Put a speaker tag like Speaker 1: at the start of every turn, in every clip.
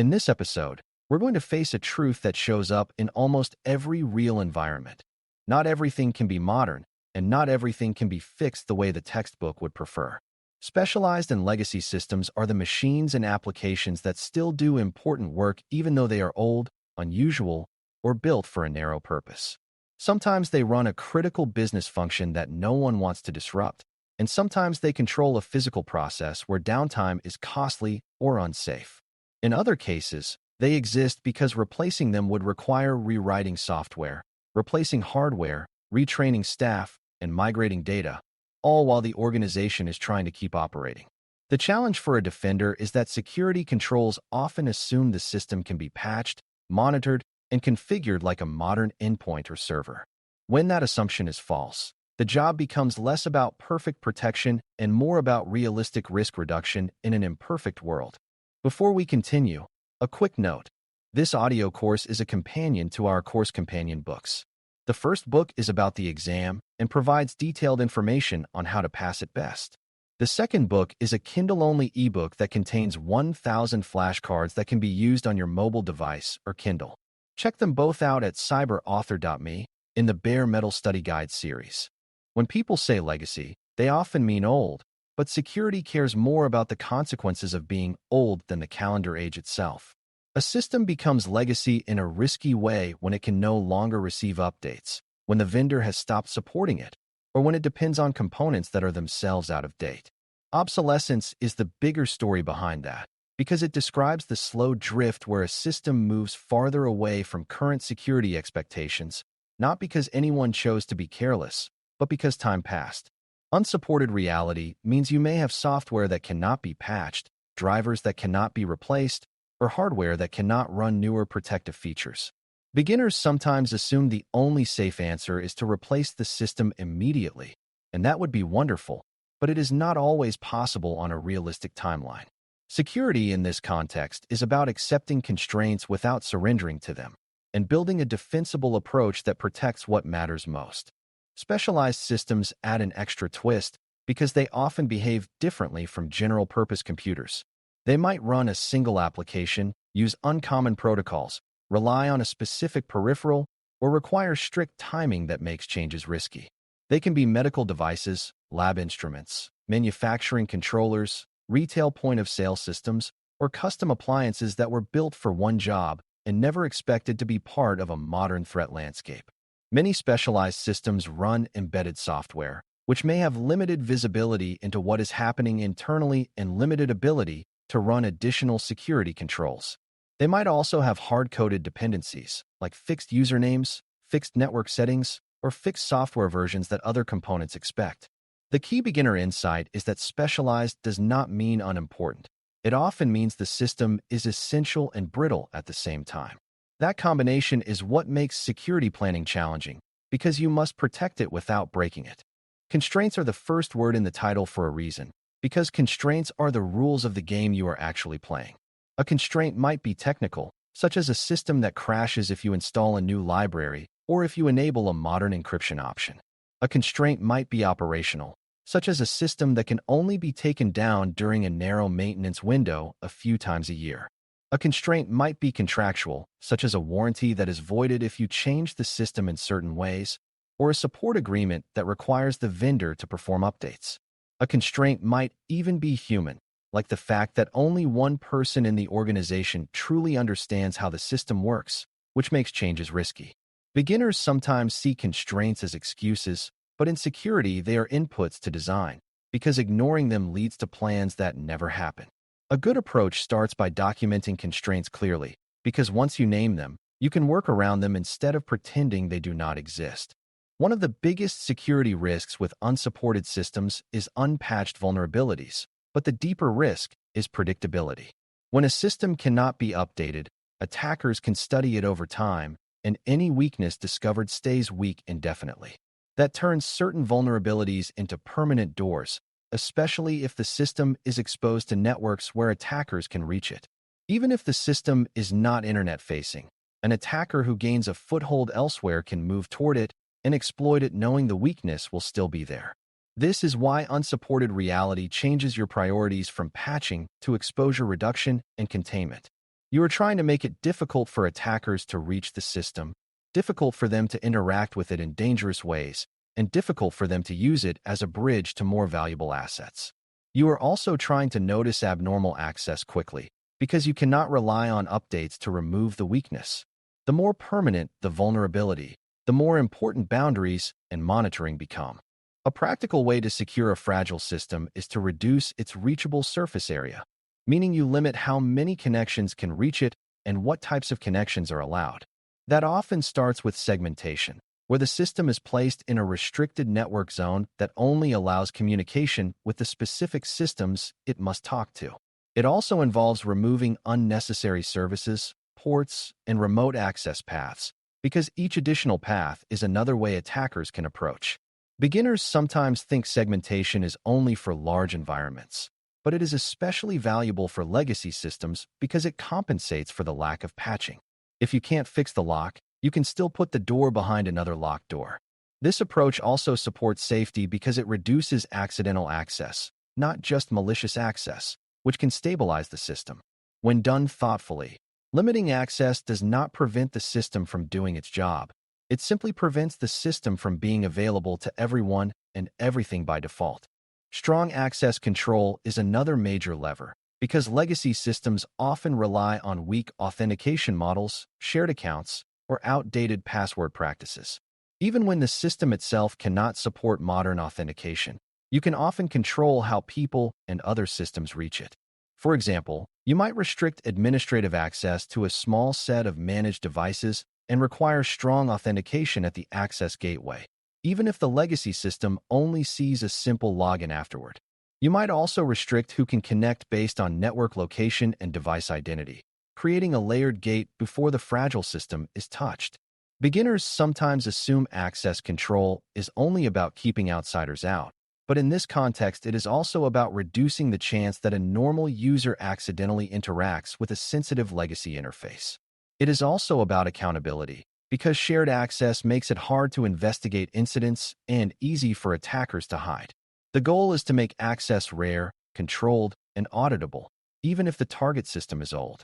Speaker 1: In this episode, we're going to face a truth that shows up in almost every real environment. Not everything can be modern, and not everything can be fixed the way the textbook would prefer. Specialized and legacy systems are the machines and applications that still do important work even though they are old, unusual, or built for a narrow purpose. Sometimes they run a critical business function that no one wants to disrupt, and sometimes they control a physical process where downtime is costly or unsafe. In other cases, they exist because replacing them would require rewriting software, replacing hardware, retraining staff, and migrating data, all while the organization is trying to keep operating. The challenge for a defender is that security controls often assume the system can be patched, monitored, and configured like a modern endpoint or server. When that assumption is false, the job becomes less about perfect protection and more about realistic risk reduction in an imperfect world. Before we continue, a quick note. This audio course is a companion to our course companion books. The first book is about the exam and provides detailed information on how to pass it best. The second book is a Kindle-only ebook that contains 1,000 flashcards that can be used on your mobile device or Kindle. Check them both out at cyber.author.me in the Bare Metal Study Guide series. When people say legacy, they often mean old, but security cares more about the consequences of being old than the calendar age itself. A system becomes legacy in a risky way when it can no longer receive updates, when the vendor has stopped supporting it, or when it depends on components that are themselves out of date. Obsolescence is the bigger story behind that, because it describes the slow drift where a system moves farther away from current security expectations, not because anyone chose to be careless, but because time passed. Unsupported reality means you may have software that cannot be patched, drivers that cannot be replaced, or hardware that cannot run newer protective features. Beginners sometimes assume the only safe answer is to replace the system immediately, and that would be wonderful, but it is not always possible on a realistic timeline. Security in this context is about accepting constraints without surrendering to them, and building a defensible approach that protects what matters most. Specialized systems add an extra twist because they often behave differently from general-purpose computers. They might run a single application, use uncommon protocols, rely on a specific peripheral, or require strict timing that makes changes risky. They can be medical devices, lab instruments, manufacturing controllers, retail point-of-sale systems, or custom appliances that were built for one job and never expected to be part of a modern threat landscape. Many specialized systems run embedded software, which may have limited visibility into what is happening internally and limited ability to run additional security controls. They might also have hard-coded dependencies, like fixed usernames, fixed network settings, or fixed software versions that other components expect. The key beginner insight is that specialized does not mean unimportant. It often means the system is essential and brittle at the same time. That combination is what makes security planning challenging, because you must protect it without breaking it. Constraints are the first word in the title for a reason, because constraints are the rules of the game you are actually playing. A constraint might be technical, such as a system that crashes if you install a new library or if you enable a modern encryption option. A constraint might be operational, such as a system that can only be taken down during a narrow maintenance window a few times a year. A constraint might be contractual, such as a warranty that is voided if you change the system in certain ways, or a support agreement that requires the vendor to perform updates. A constraint might even be human, like the fact that only one person in the organization truly understands how the system works, which makes changes risky. Beginners sometimes see constraints as excuses, but in security they are inputs to design, because ignoring them leads to plans that never happen. A good approach starts by documenting constraints clearly, because once you name them, you can work around them instead of pretending they do not exist. One of the biggest security risks with unsupported systems is unpatched vulnerabilities, but the deeper risk is predictability. When a system cannot be updated, attackers can study it over time, and any weakness discovered stays weak indefinitely. That turns certain vulnerabilities into permanent doors, especially if the system is exposed to networks where attackers can reach it. Even if the system is not internet-facing, an attacker who gains a foothold elsewhere can move toward it and exploit it knowing the weakness will still be there. This is why unsupported reality changes your priorities from patching to exposure reduction and containment. You are trying to make it difficult for attackers to reach the system, difficult for them to interact with it in dangerous ways, and difficult for them to use it as a bridge to more valuable assets. You are also trying to notice abnormal access quickly, because you cannot rely on updates to remove the weakness. The more permanent the vulnerability, the more important boundaries and monitoring become. A practical way to secure a fragile system is to reduce its reachable surface area, meaning you limit how many connections can reach it and what types of connections are allowed. That often starts with segmentation, where the system is placed in a restricted network zone that only allows communication with the specific systems it must talk to. It also involves removing unnecessary services, ports, and remote access paths, because each additional path is another way attackers can approach. Beginners sometimes think segmentation is only for large environments, but it is especially valuable for legacy systems because it compensates for the lack of patching. If you can't fix the lock, you can still put the door behind another locked door. This approach also supports safety because it reduces accidental access, not just malicious access, which can stabilize the system. When done thoughtfully, limiting access does not prevent the system from doing its job. It simply prevents the system from being available to everyone and everything by default. Strong access control is another major lever, because legacy systems often rely on weak authentication models, shared accounts, or outdated password practices. Even when the system itself cannot support modern authentication, you can often control how people and other systems reach it. For example, you might restrict administrative access to a small set of managed devices and require strong authentication at the access gateway, even if the legacy system only sees a simple login afterward. You might also restrict who can connect based on network location and device identity, creating a layered gate before the fragile system is touched. Beginners sometimes assume access control is only about keeping outsiders out, but in this context, it is also about reducing the chance that a normal user accidentally interacts with a sensitive legacy interface. It is also about accountability, because shared access makes it hard to investigate incidents and easy for attackers to hide. The goal is to make access rare, controlled, and auditable, even if the target system is old.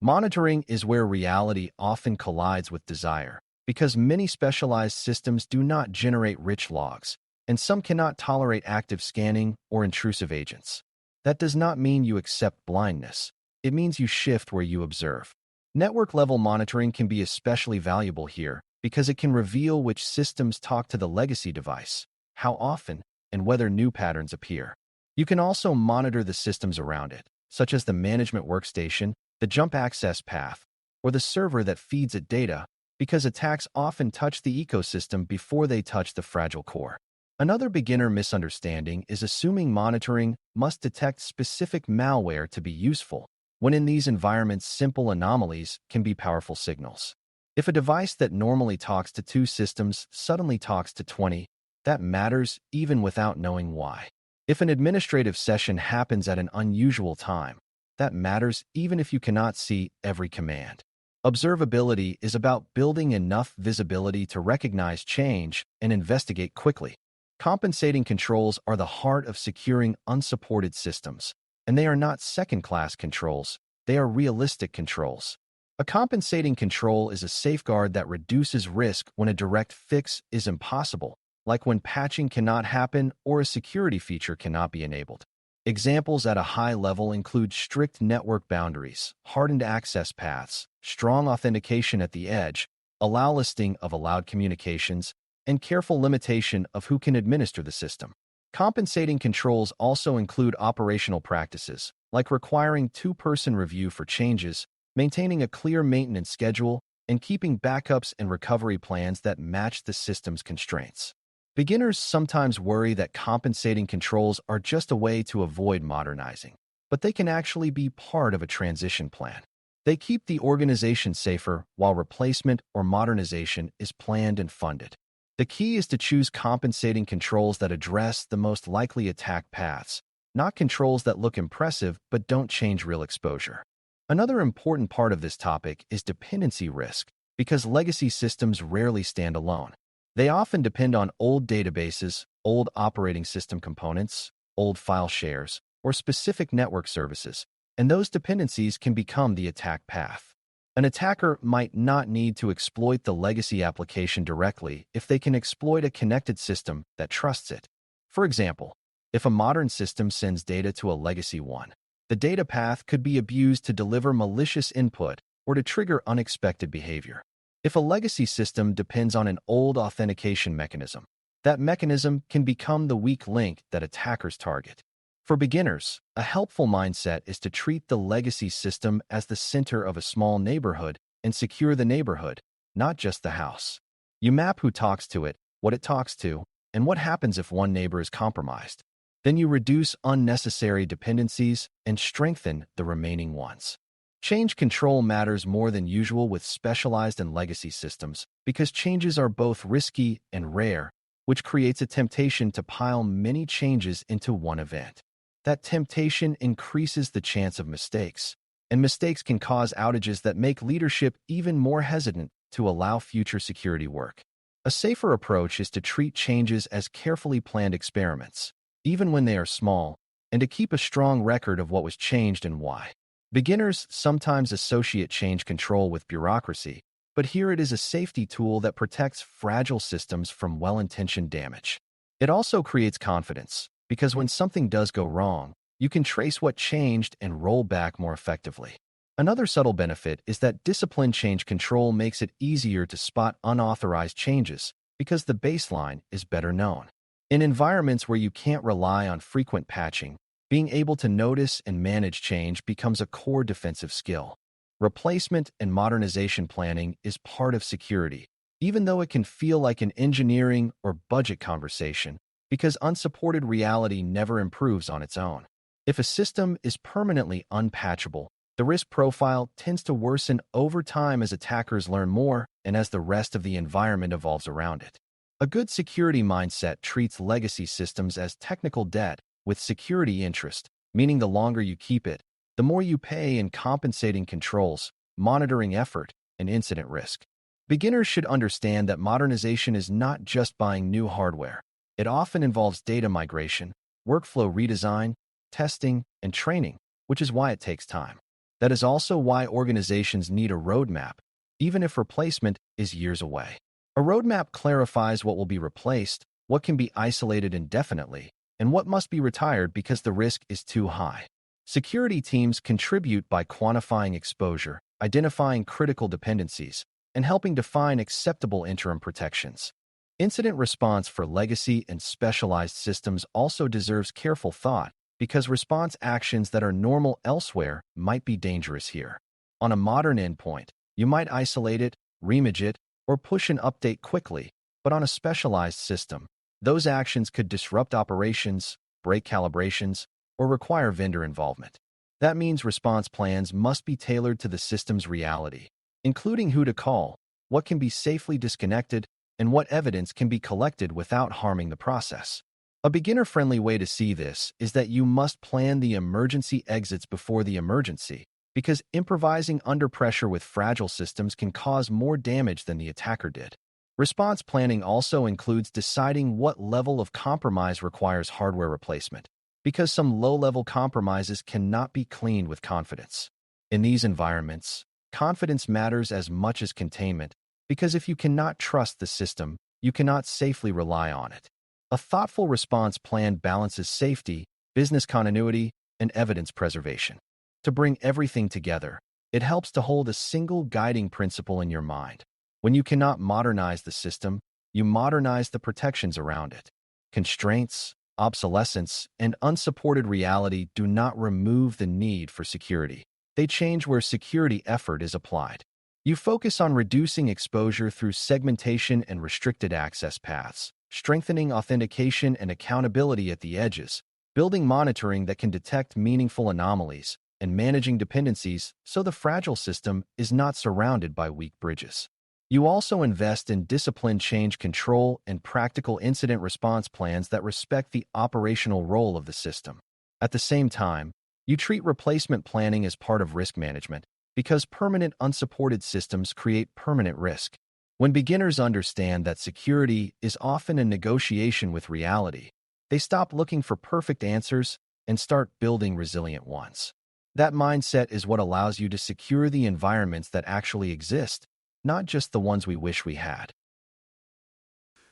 Speaker 1: Monitoring is where reality often collides with desire, because many specialized systems do not generate rich logs, and some cannot tolerate active scanning or intrusive agents. That does not mean you accept blindness. It means you shift where you observe. Network-level monitoring can be especially valuable here because it can reveal which systems talk to the legacy device, how often, and whether new patterns appear. You can also monitor the systems around it, such as the management workstation, the jump access path, or the server that feeds it data, because attacks often touch the ecosystem before they touch the fragile core. Another beginner misunderstanding is assuming monitoring must detect specific malware to be useful, when in these environments simple anomalies can be powerful signals. If a device that normally talks to 2 systems suddenly talks to 20, that matters even without knowing why. If an administrative session happens at an unusual time, that matters even if you cannot see every command. Observability is about building enough visibility to recognize change and investigate quickly. Compensating controls are the heart of securing unsupported systems, and they are not second-class controls, they are realistic controls. A compensating control is a safeguard that reduces risk when a direct fix is impossible, like when patching cannot happen or a security feature cannot be enabled. Examples at a high level include strict network boundaries, hardened access paths, strong authentication at the edge, allowlisting of allowed communications, and careful limitation of who can administer the system. Compensating controls also include operational practices, like requiring 2-person review for changes, maintaining a clear maintenance schedule, and keeping backups and recovery plans that match the system's constraints. Beginners sometimes worry that compensating controls are just a way to avoid modernizing, but they can actually be part of a transition plan. They keep the organization safer while replacement or modernization is planned and funded. The key is to choose compensating controls that address the most likely attack paths, not controls that look impressive but don't change real exposure. Another important part of this topic is dependency risk, because legacy systems rarely stand alone. They often depend on old databases, old operating system components, old file shares, or specific network services, and those dependencies can become the attack path. An attacker might not need to exploit the legacy application directly if they can exploit a connected system that trusts it. For example, if a modern system sends data to a legacy one, the data path could be abused to deliver malicious input or to trigger unexpected behavior. If a legacy system depends on an old authentication mechanism, that mechanism can become the weak link that attackers target. For beginners, a helpful mindset is to treat the legacy system as the center of a small neighborhood and secure the neighborhood, not just the house. You map who talks to it, what it talks to, and what happens if one neighbor is compromised. Then you reduce unnecessary dependencies and strengthen the remaining ones. Change control matters more than usual with specialized and legacy systems because changes are both risky and rare, which creates a temptation to pile many changes into one event. That temptation increases the chance of mistakes, and mistakes can cause outages that make leadership even more hesitant to allow future security work. A safer approach is to treat changes as carefully planned experiments, even when they are small, and to keep a strong record of what was changed and why. Beginners sometimes associate change control with bureaucracy, but here it is a safety tool that protects fragile systems from well-intentioned damage. It also creates confidence, because when something does go wrong, you can trace what changed and roll back more effectively. Another subtle benefit is that disciplined change control makes it easier to spot unauthorized changes because the baseline is better known. In environments where you can't rely on frequent patching, being able to notice and manage change becomes a core defensive skill. Replacement and modernization planning is part of security, even though it can feel like an engineering or budget conversation, because unsupported reality never improves on its own. If a system is permanently unpatchable, the risk profile tends to worsen over time as attackers learn more and as the rest of the environment evolves around it. A good security mindset treats legacy systems as technical debt with security interest, meaning the longer you keep it, the more you pay in compensating controls, monitoring effort, and incident risk. Beginners should understand that modernization is not just buying new hardware. It often involves data migration, workflow redesign, testing, and training, which is why it takes time. That is also why organizations need a roadmap, even if replacement is years away. A roadmap clarifies what will be replaced, what can be isolated indefinitely, and what must be retired because the risk is too high. Security teams contribute by quantifying exposure, identifying critical dependencies, and helping define acceptable interim protections. Incident response for legacy and specialized systems also deserves careful thought because response actions that are normal elsewhere might be dangerous here. On a modern endpoint, you might isolate it, reimage it, or push an update quickly, but on a specialized system, those actions could disrupt operations, break calibrations, or require vendor involvement. That means response plans must be tailored to the system's reality, including who to call, what can be safely disconnected, and what evidence can be collected without harming the process. A beginner-friendly way to see this is that you must plan the emergency exits before the emergency, because improvising under pressure with fragile systems can cause more damage than the attacker did. Response planning also includes deciding what level of compromise requires hardware replacement, because some low-level compromises cannot be cleaned with confidence. In these environments, confidence matters as much as containment, because if you cannot trust the system, you cannot safely rely on it. A thoughtful response plan balances safety, business continuity, and evidence preservation. To bring everything together, it helps to hold a single guiding principle in your mind. When you cannot modernize the system, you modernize the protections around it. Constraints, obsolescence, and unsupported reality do not remove the need for security. They change where security effort is applied. You focus on reducing exposure through segmentation and restricted access paths, strengthening authentication and accountability at the edges, building monitoring that can detect meaningful anomalies, and managing dependencies so the fragile system is not surrounded by weak bridges. You also invest in disciplined change control and practical incident response plans that respect the operational role of the system. At the same time, you treat replacement planning as part of risk management because permanent unsupported systems create permanent risk. When beginners understand that security is often a negotiation with reality, they stop looking for perfect answers and start building resilient ones. That mindset is what allows you to secure the environments that actually exist, not just the ones we wish we had.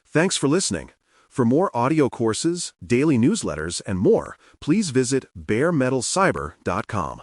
Speaker 2: Thanks for listening. For more audio courses, daily newsletters, and more, please visit baremetalcyber.com.